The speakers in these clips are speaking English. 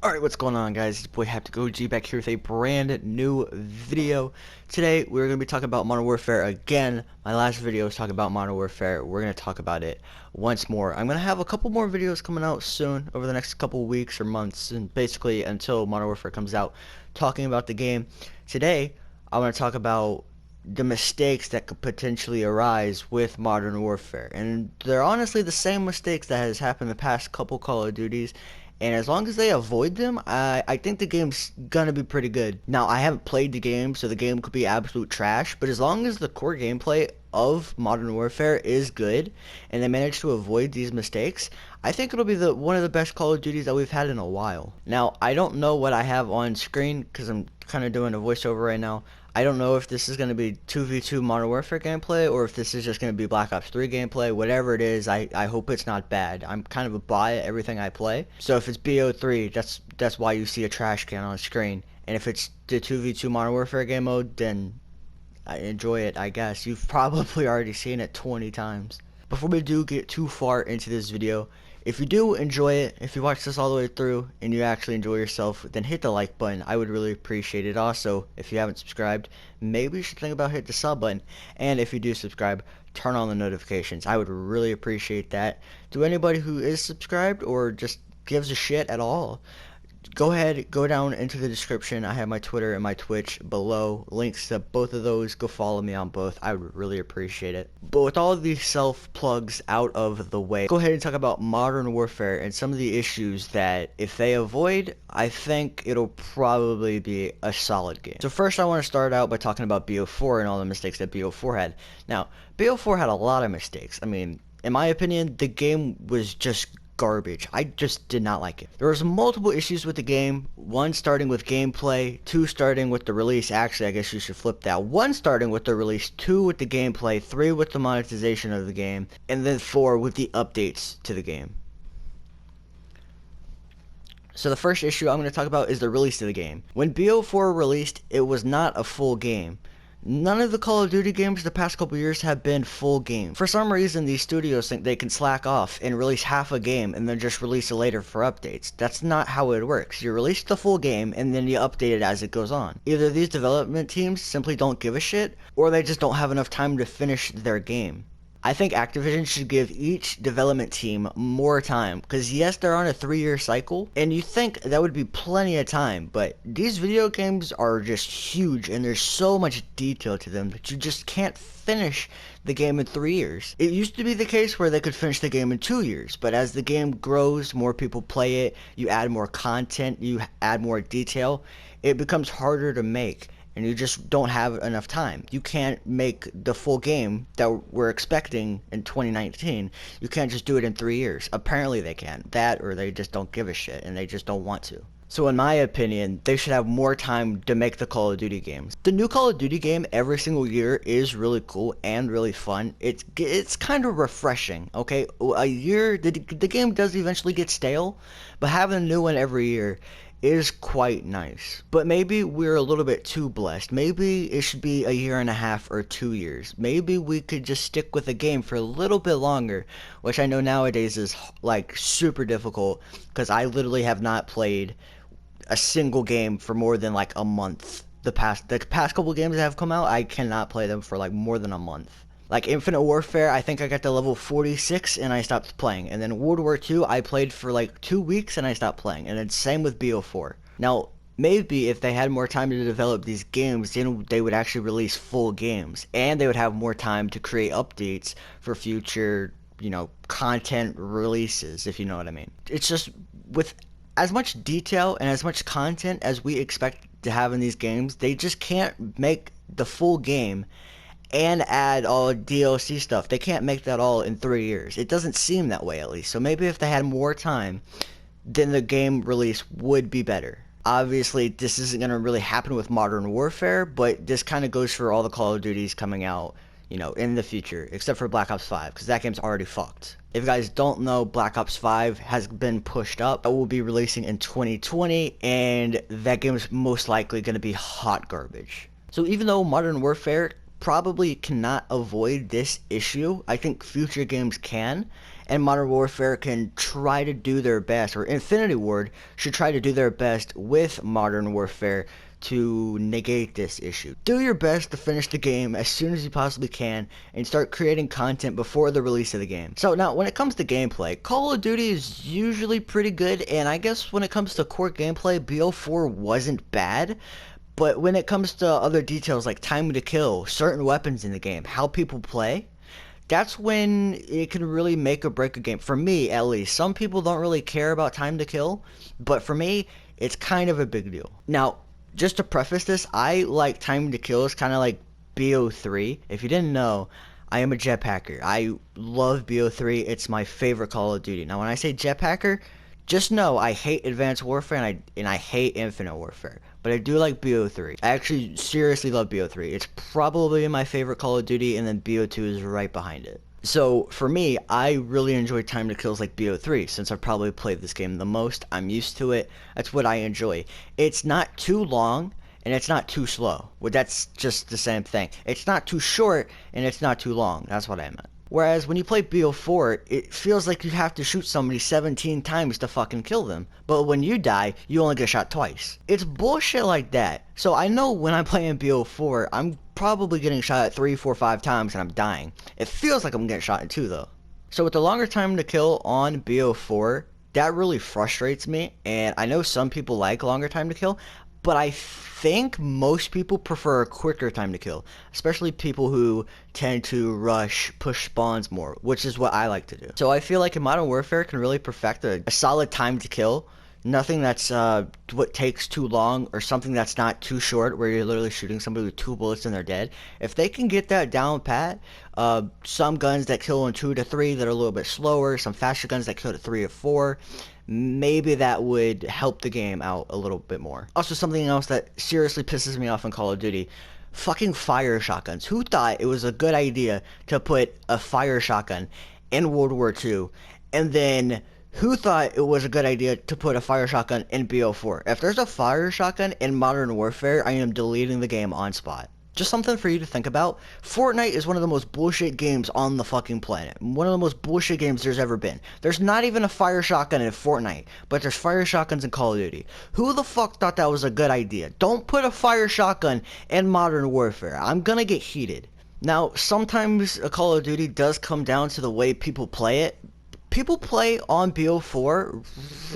Alright, what's going on, guys? It's your boy HapticOG back here with a brand new video. Today, we're going to be talking about Modern Warfare again. My last video was talking about Modern Warfare. We're going to talk about it once more. I'm going to have a couple more videos coming out soon, over the next couple weeks or months, and basically until Modern Warfare comes out, talking about the game. Today, I want to talk about the mistakes that could potentially arise with Modern Warfare. And they're honestly the same mistakes that has happened the past couple Call of Duties. And as long as they avoid them, I think the game's gonna be pretty good. Now, I haven't played the game, so the game could be absolute trash, but as long as the core gameplay of Modern Warfare is good, and they manage to avoid these mistakes, I think it'll be one of the best Call of Duties that we've had in a while. Now, I don't know what I have on screen, because I'm kind of doing a voiceover right now. I don't know if this is going to be 2v2 Modern Warfare gameplay, or if this is just going to be Black Ops 3 gameplay. Whatever it is, I hope it's not bad. I'm kind of a buy at everything I play. So if it's BO3, that's why you see a trash can on screen. And if it's the 2v2 Modern Warfare game mode, then I enjoy it, I guess. You've probably already seen it 20 times. Before we do get too far into this video, if you do enjoy it, if you watch this all the way through and you actually enjoy yourself, then hit the like button. I would really appreciate it. Also, if you haven't subscribed, maybe you should think about hitting the sub button. And if you do subscribe, turn on the notifications. I would really appreciate that. To anybody who is subscribed or just gives a shit at all, go ahead, go down into the description. I have my Twitter and my Twitch below. Links to both of those. Go follow me on both. I would really appreciate it. But with all of these self-plugs out of the way, go ahead and talk about Modern Warfare and some of the issues that if they avoid, I think it'll probably be a solid game. So first I want to start out by talking about BO4 and all the mistakes that BO4 had. Now, BO4 had a lot of mistakes. I mean, in my opinion, the game was just garbage. I just did not like it. There was multiple issues with the game. One starting with gameplay, two starting with the release. Actually, I guess you should flip that. One starting with the release, two with the gameplay, three with the monetization of the game, and then four with the updates to the game. So the first issue I'm going to talk about is the release of the game. When BO4 released, it was not a full game. None of the Call of Duty games the past couple years have been full games. For some reason, these studios think they can slack off and release half a game and then just release it later for updates. That's not how it works. You release the full game and then you update it as it goes on. Either these development teams simply don't give a shit, or they just don't have enough time to finish their game. I think Activision should give each development team more time, because yes, they're on a 3-year cycle, and you think that would be plenty of time, but these video games are just huge, and there's so much detail to them that you just can't finish the game in 3 years. It used to be the case where they could finish the game in 2 years, but as the game grows, more people play it, you add more content, you add more detail, it becomes harder to make. And you just don't have enough time. You can't make the full game that we're expecting in 2019. You can't just do it in 3 years. Apparently they can. That, or they just don't give a shit and they just don't want to. So in my opinion, they should have more time to make the Call of Duty games. The new Call of Duty game every single year is really cool and really fun. It's kind of refreshing, okay? A year, the game does eventually get stale, but having a new one every year is quite nice. But maybe we're a little bit too blessed. Maybe it should be a year and a half or 2 years. Maybe we could just stick with a game for a little bit longer, which I know nowadays is like super difficult, because I literally have not played a single game for more than like a month. The past couple games that have come out, I cannot play them for like more than a month. Like Infinite Warfare, I think I got to level 46 and I stopped playing. And then World War II, I played for like 2 weeks and I stopped playing. And then same with BO4. Now, maybe if they had more time to develop these games, then they would actually release full games. And they would have more time to create updates for future, content releases, if you know what I mean. It's just, with as much detail and as much content as we expect to have in these games, they just can't make the full game and add all DLC stuff. They can't make that all in 3 years. It doesn't seem that way, at least. So maybe if they had more time, then the game release would be better. Obviously, this isn't going to really happen with Modern Warfare, but this kind of goes for all the Call of Duties coming out, in the future, except for Black Ops 5, because that game's already fucked. If you guys don't know, Black Ops 5 has been pushed up. It will be releasing in 2020, and that game is most likely going to be hot garbage. So even though Modern Warfare probably cannot avoid this issue, I think future games can, and Modern Warfare can try to do their best, or Infinity Ward should try to do their best with Modern Warfare to negate this issue. Do your best to finish the game as soon as you possibly can and start creating content before the release of the game. So now, when it comes to gameplay, Call of Duty is usually pretty good, and I guess when it comes to core gameplay, BO4 wasn't bad. But when it comes to other details like time to kill, certain weapons in the game, how people play, that's when it can really make or break a game. For me, at least. Some people don't really care about time to kill, but for me, it's kind of a big deal. Now, just to preface this, I like time to kill is kind of like BO3. If you didn't know, I am a jetpacker. I love BO3. It's my favorite Call of Duty. Now, when I say jetpacker, just know I hate Advanced Warfare and I hate Infinite Warfare. But I do like BO3. I actually seriously love BO3. It's probably my favorite Call of Duty, and then BO2 is right behind it. So for me, I really enjoy time to kills like BO3 since I've probably played this game the most. I'm used to it. That's what I enjoy. It's not too long and it's not too slow. Well, that's just the same thing. It's not too short and it's not too long. That's what I meant. Whereas when you play BO4, it feels like you have to shoot somebody 17 times to fucking kill them. But when you die, you only get shot twice. It's bullshit like that. So I know when I'm playing BO4, I'm probably getting shot at 3, 4, 5 times and I'm dying. It feels like I'm getting shot at 2 though. So with the longer time to kill on BO4, that really frustrates me. And I know some people like longer time to kill, but I think most people prefer a quicker time to kill, especially people who tend to push spawns more, which is what I like to do. So I feel like in Modern Warfare can really perfect a solid time to kill. Nothing that's what takes too long, or something that's not too short where you're literally shooting somebody with 2 bullets and they're dead. If they can get that down pat, some guns that kill in 2 to 3 that are a little bit slower, some faster guns that kill at 3 or 4, maybe that would help the game out a little bit more. Also, something else that seriously pisses me off in Call of Duty, fucking fire shotguns. Who thought it was a good idea to put a fire shotgun in World War II, and then who thought it was a good idea to put a fire shotgun in BO4? If there's a fire shotgun in Modern Warfare, I am deleting the game on spot. Just something for you to think about. Fortnite is one of the most bullshit games on the fucking planet. One of the most bullshit games there's ever been. There's not even a fire shotgun in Fortnite, but there's fire shotguns in Call of Duty. Who the fuck thought that was a good idea? Don't put a fire shotgun in Modern Warfare. I'm gonna get heated. Now, sometimes a Call of Duty does come down to the way people play it. People play on BO4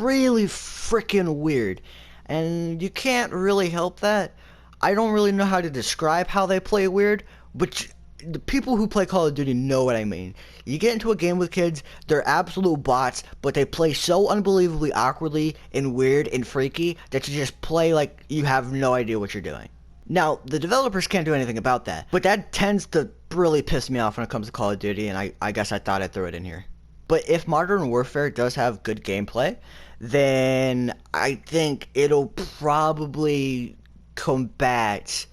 really freaking weird, and you can't really help that. I don't really know how to describe how they play weird, but the people who play Call of Duty know what I mean. You get into a game with kids, they're absolute bots, but they play so unbelievably awkwardly and weird and freaky that you just play like you have no idea what you're doing. Now, the developers can't do anything about that, but that tends to really piss me off when it comes to Call of Duty, and I guess I thought I'd throw it in here. But if Modern Warfare does have good gameplay, then I think it'll probably combat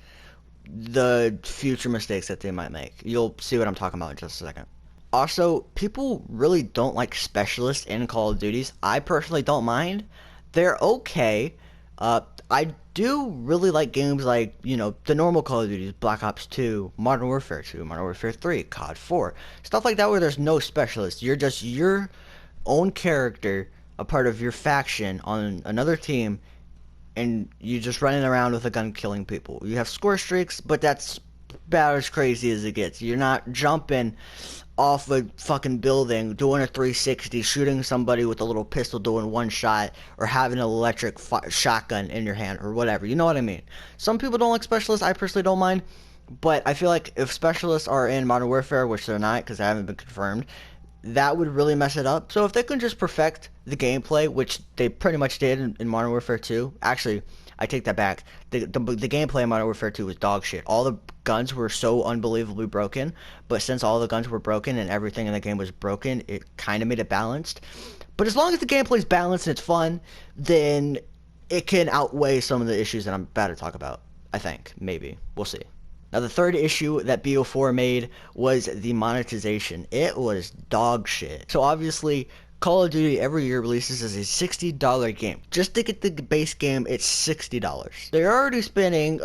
the future mistakes that they might make. You'll see what I'm talking about in just a second. Also, people really don't like specialists in Call of Duties. I personally don't mind. They're okay. I do really like games like, you know, the normal Call of Duties, Black Ops 2, Modern Warfare 2, Modern Warfare 3, COD 4. Stuff like that where there's no specialist. You're just your own character, a part of your faction on another team, and you're just running around with a gun killing people. You have score streaks, but that's about as crazy as it gets. You're not jumping off a fucking building, doing a 360, shooting somebody with a little pistol, doing one shot, or having an electric shotgun in your hand, or whatever. You know what I mean? Some people don't like specialists. I personally don't mind, but I feel like if specialists are in Modern Warfare, which they're not because they haven't been confirmed, that would really mess it up. So if they can just perfect the gameplay, which they pretty much did in Modern Warfare 2, actually, I take that back. The gameplay in Modern Warfare 2 was dog shit. All the guns were so unbelievably broken, but since all the guns were broken and everything in the game was broken, it kind of made it balanced. But as long as the gameplay's balanced and it's fun, then it can outweigh some of the issues that I'm about to talk about. I think. Maybe. We'll see. Now, the third issue that BO4 made was the monetization. It was dog shit. So obviously, Call of Duty every year releases as a $60 game. Just to get the base game, it's $60. They're already spending,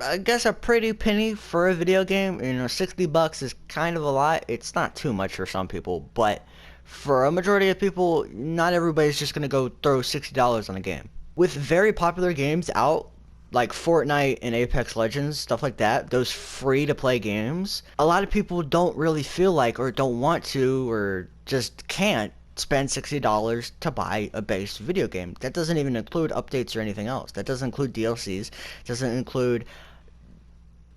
I guess, a pretty penny for a video game. You know, $60 is kind of a lot. It's not too much for some people, but For a majority of people, not everybody's just gonna go throw $60 on a game. With very popular games out, like Fortnite and Apex Legends, stuff like that, those free to play games, a lot of people don't really feel like or don't want to or just can't spend $60 to buy a base video game. That doesn't even include updates or anything else. That doesn't include DLCs, that doesn't include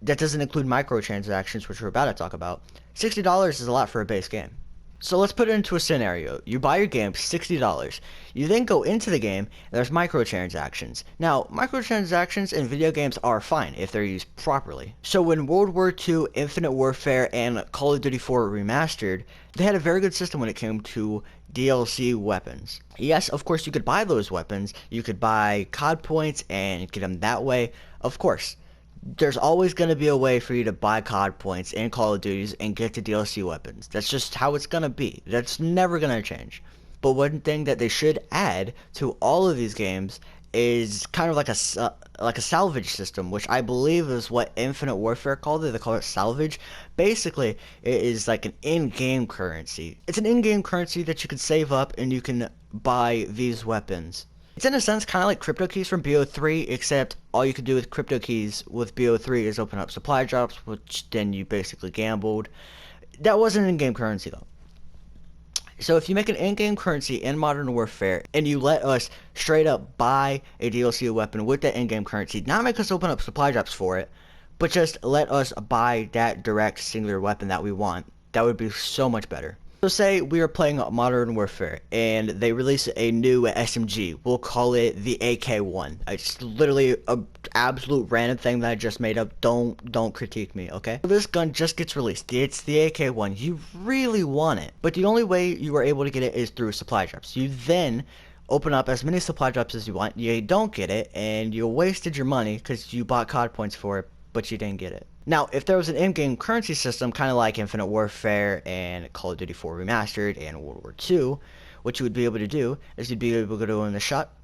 microtransactions, which we're about to talk about. $60 is a lot for a base game. So let's put it into a scenario. You buy your game, $60. You then go into the game, and there's microtransactions. Now, microtransactions in video games are fine if they're used properly. So when World War II, Infinite Warfare, and Call of Duty 4 Remastered, they had a very good system when it came to DLC weapons. Yes, of course, you could buy those weapons. You could buy COD points and get them that way. Of course. There's always going to be a way for you to buy COD points in Call of Duties and get the DLC weapons. That's just how it's going to be. That's never going to change. But one thing that they should add to all of these games is kind of like a salvage system, which I believe is what Infinite Warfare called it. They call it salvage. Basically, it is like an in-game currency. It's an in-game currency that you can save up and you can buy these weapons. It's in a sense kind of like crypto keys from BO3, except all you can do with crypto keys with BO3 is open up supply drops, which then you basically gambled. That wasn't in-game currency though. So if you make an in-game currency in Modern Warfare and you let us straight up buy a DLC weapon with that in-game currency, not make us open up supply drops for it, but just let us buy that direct singular weapon that we want, that would be so much better. So say we are playing Modern Warfare and they release a new SMG. We'll call it the AK-1. It's literally an absolute random thing that I just made up. Don't critique me, okay? This gun just gets released. It's the AK-1. You really want it. But the only way you are able to get it is through supply drops. You then open up as many supply drops as you want. You don't get it and you wasted your money because you bought COD points for it, but you didn't get it. Now, if there was an in-game currency system, kind of like Infinite Warfare and Call of Duty 4 Remastered and World War II, what you would be able to do is you'd be able to go in the shop.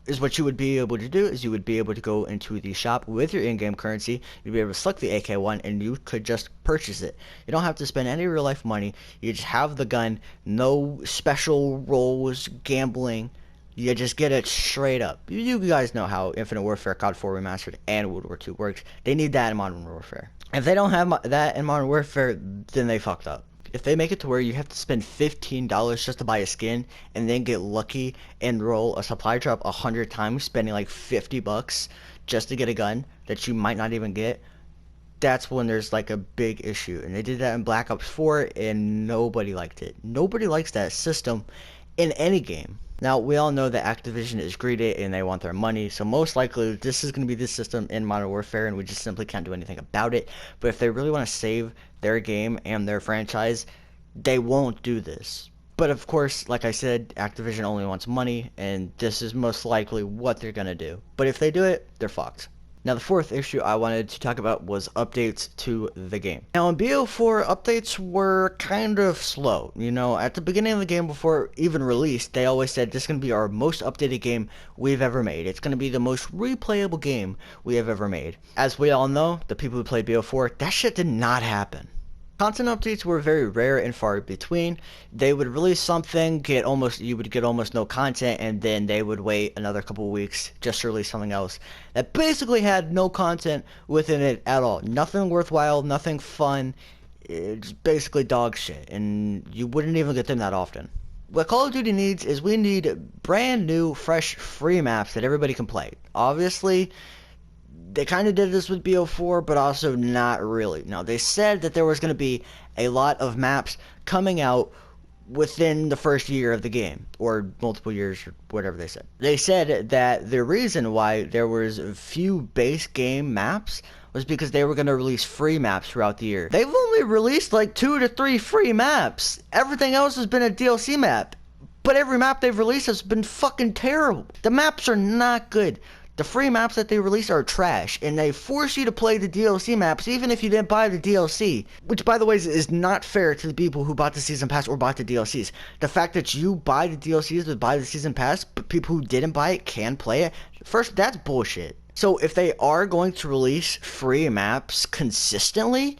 You would be able to go into the shop with your in-game currency. You'd be able to select the AK-1 and you could just purchase it. You don't have to spend any real-life money. You just have the gun, no special roles, gambling. You just get it straight up. You guys know how Infinite Warfare, COD 4 Remastered, and World War II works. They need that in Modern Warfare. If they don't have that in Modern Warfare, then they fucked up. If they make it to where you have to spend $15 just to buy a skin, and then get lucky and roll a supply drop 100 times, spending like $50 just to get a gun that you might not even get, that's when there's like a big issue. And they did that in Black Ops 4, and nobody liked it. Nobody likes that system in any game. Now, we all know that Activision is greedy and they want their money, so most likely this is going to be the system in Modern Warfare and we just simply can't do anything about it. But if they really want to save their game and their franchise, they won't do this. But of course, like I said, Activision only wants money and this is most likely what they're going to do. But if they do it, they're fucked. Now, the fourth issue I wanted to talk about was updates to the game. Now, in BO4, updates were kind of slow. You know, at the beginning of the game before even released, they always said this is going to be our most updated game we've ever made. It's going to be the most replayable game we have ever made. As we all know, the people who played BO4, that shit did not happen. Content updates were very rare and far between. They would release something, you would get almost no content, and then they would wait another couple of weeks just to release something else that basically had no content within it at all. Nothing worthwhile, nothing fun. It's basically dog shit, and you wouldn't even get them that often. What Call of Duty needs is we need brand new, fresh, free maps that everybody can play. Obviously, they kind of did this with BO4, but also not really. Now, they said that there was going to be a lot of maps coming out within the first year of the game, or multiple years, or whatever they said. They said that the reason why there was few base game maps was because they were going to release free maps throughout the year. They've only released like 2 to 3 free maps. Everything else has been a DLC map. But every map they've released has been fucking terrible. The maps are not good. The free maps that they release are trash, and they force you to play the DLC maps even if you didn't buy the DLC, which by the way is not fair to the people who bought the season pass or bought the DLCs. The fact that you buy the DLCs but buy the season pass, but people who didn't buy it can play it, first, that's bullshit. So if they are going to release free maps consistently,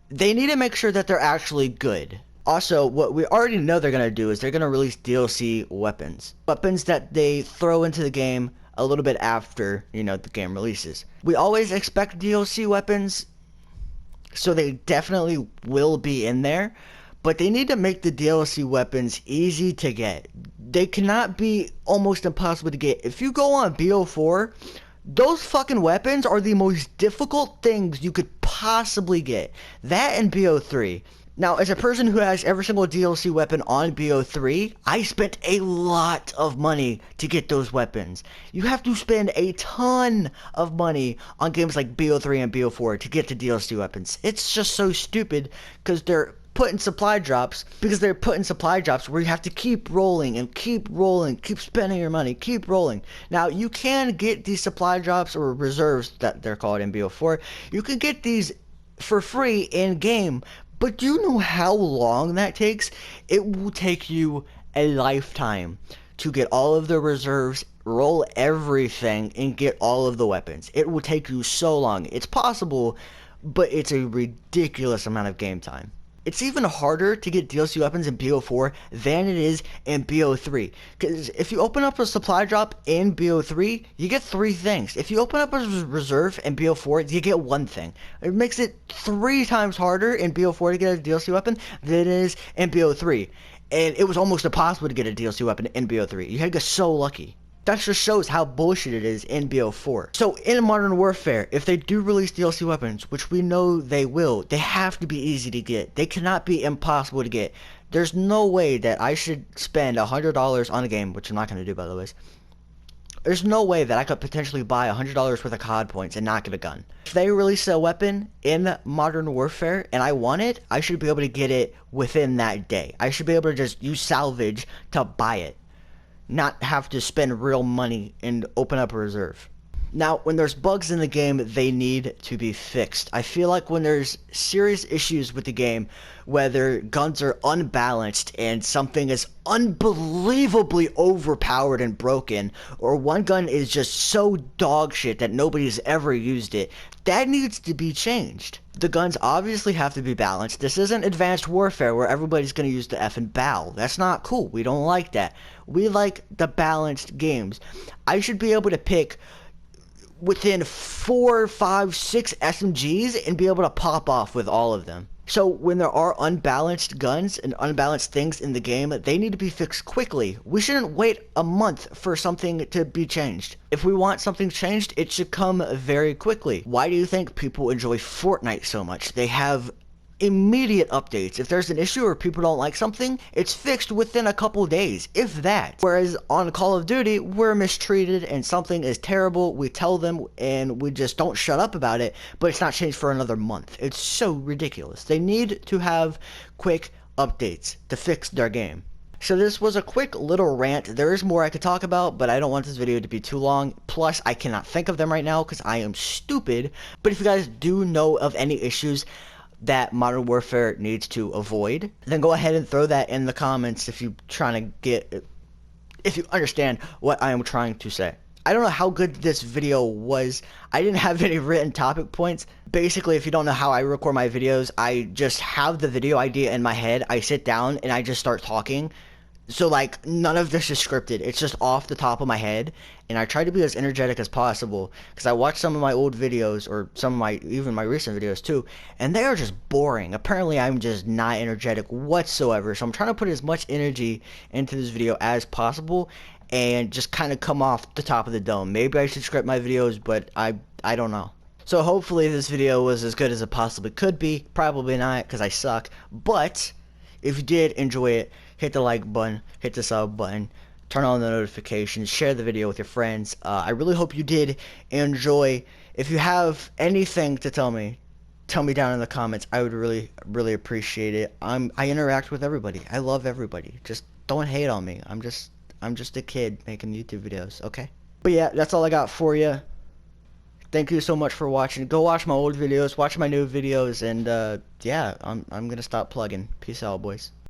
they need to make sure that they're actually good. Also, what we already know they're going to do is they're going to release DLC weapons. Weapons that they throw into the game a little bit after, the game releases. We always expect DLC weapons, so they definitely will be in there. But they need to make the DLC weapons easy to get. They cannot be almost impossible to get. If you go on BO4, those fucking weapons are the most difficult things you could possibly get. That and BO3. Now, as a person who has every single DLC weapon on BO3, I spent a lot of money to get those weapons. You have to spend a ton of money on games like BO3 and BO4 to get the DLC weapons. It's just so stupid because they're putting supply drops where you have to keep rolling, keep spending your money, keep rolling. Now, you can get these supply drops, or reserves that they're called in BO4. You can get these for free in game, but do you know how long that takes? It will take you a lifetime to get all of the reserves, roll everything, and get all of the weapons. It will take you so long. It's possible, but it's a ridiculous amount of game time. It's even harder to get DLC weapons in BO4 than it is in BO3. Because if you open up a supply drop in BO3, you get 3 things. If you open up a reserve in BO4, you get 1 thing. It makes it 3 times harder in BO4 to get a DLC weapon than it is in BO3. And it was almost impossible to get a DLC weapon in BO3. You had to get so lucky. That just shows how bullshit it is in BO4. So in Modern Warfare, if they do release DLC weapons, which we know they will, they have to be easy to get. They cannot be impossible to get. There's no way that I should spend $100 on a game, which I'm not going to do, by the way. There's no way that I could potentially buy $100 worth of COD points and not get a gun. If they release a weapon in Modern Warfare and I want it, I should be able to get it within that day. I should be able to just use salvage to buy it, not have to spend real money and open up a reserve. Now, when there's bugs in the game, they need to be fixed. I feel like when there's serious issues with the game, whether guns are unbalanced and something is unbelievably overpowered and broken, or one gun is just so dog shit that nobody's ever used it, that needs to be changed. The guns obviously have to be balanced. This isn't Advanced Warfare where everybody's going to use the effing bow. That's not cool. We don't like that. We like the balanced games. I should be able to pick within 4, 5, 6 SMGs and be able to pop off with all of them. So when there are unbalanced guns and unbalanced things in the game, they need to be fixed quickly. We shouldn't wait a month for something to be changed. If we want something changed, it should come very quickly. Why do you think people enjoy Fortnite so much? They have immediate updates. If there's an issue or people don't like something, it's fixed within a couple days, if that. Whereas on Call of Duty, we're mistreated and something is terrible, we tell them and we just don't shut up about it, but it's not changed for another month. It's so ridiculous. They need to have quick updates to fix their game. So this was a quick little rant. There is more I could talk about, but I don't want this video to be too long. Plus, I cannot think of them right now because I am stupid. But if you guys do know of any issues that Modern Warfare needs to avoid, then go ahead and throw that in the comments if you understand what I am trying to say. I don't know how good this video was. I didn't have any written topic points. Basically, if you don't know how I record my videos, I just have the video idea in my head. I sit down and I just start talking. So like none of this is scripted. It's just off the top of my head, and I try to be as energetic as possible because I watched some of my old videos, or some of even my recent videos too, and they are just boring. Apparently I'm just not energetic whatsoever, so I'm trying to put as much energy into this video as possible and just kind of come off the top of the dome. Maybe I should script my videos, but I don't know. So hopefully this video was as good as it possibly could be. Probably not, because I suck, but if you did enjoy it, hit the like button, hit the sub button, turn on the notifications, share the video with your friends. I really hope you did enjoy. If you have anything to tell me down in the comments. I would really appreciate it. I interact with everybody. I love everybody. Just don't hate on me. I'm just a kid making YouTube videos, okay? But yeah, that's all I got for you. Thank you so much for watching. Go watch my old videos, watch my new videos, and yeah, I'm gonna stop plugging. Peace out, boys.